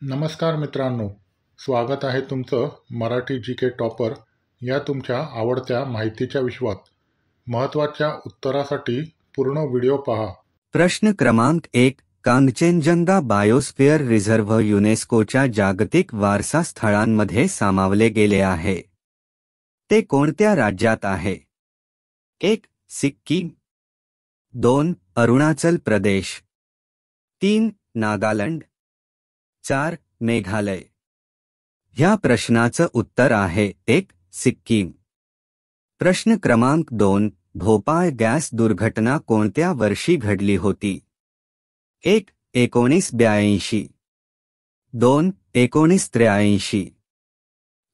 नमस्कार मित्रांनो, स्वागत आहे तुमचं मराठी जी के टॉपर या तुमच्या आवडत्या माहितीच्या विश्वात. महत्त्वाच्या उत्तरासाठी पूर्ण व्हिडिओ पहा. प्रश्न क्रमांक 1. कांचनजंगा बायोस्फिअर रिझर्व्ह युनेस्कोच्या जागतिक वारसा स्थळांमध्ये सामावले गेले आहे. ते कोणत्या राज्यात आहे? 1. सिक्कीम, 2. अरुणाचल प्रदेश, 3. नागालँड, 4. मेघालय. ह्या प्रश्नाचं उत्तर आहे 1. सिक्कीम. प्रश्न क्रमांक 2. भोपाळ गॅस दुर्घटना कोणत्या वर्षी घडली होती? 1. 1982, 2. 1983,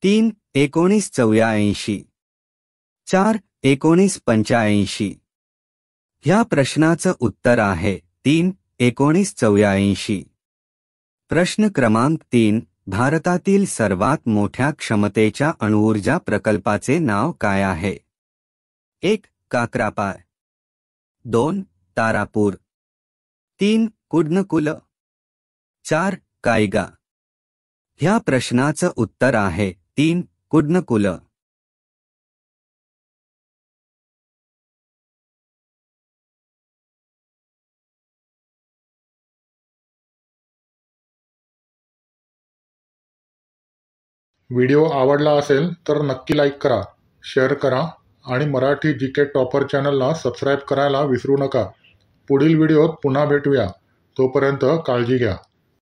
3. 1984, 4. 1985. ह्या प्रश्नाचं उत्तर आहे 3. 1984. प्रश्न क्रमांक 3. भारतातील सर्वात मोठ्या क्षमतेच्या अणुऊर्जा प्रकल्पाचे नाव काय आहे? 1. काकरापार, 2. तारापूर, 3. कुडनकुल, 4. कायगा. ह्या प्रश्नाचं उत्तर आहे 3. कुडनकुल. व्हिडिओ आवडला असेल तर नक्की लाईक करा, शेअर करा आणि मराठी जी के टॉपर चॅनलला सबस्क्राईब करायला विसरू नका. पुढील व्हिडिओत पुन्हा भेटूया. तोपर्यंत काळजी घ्या.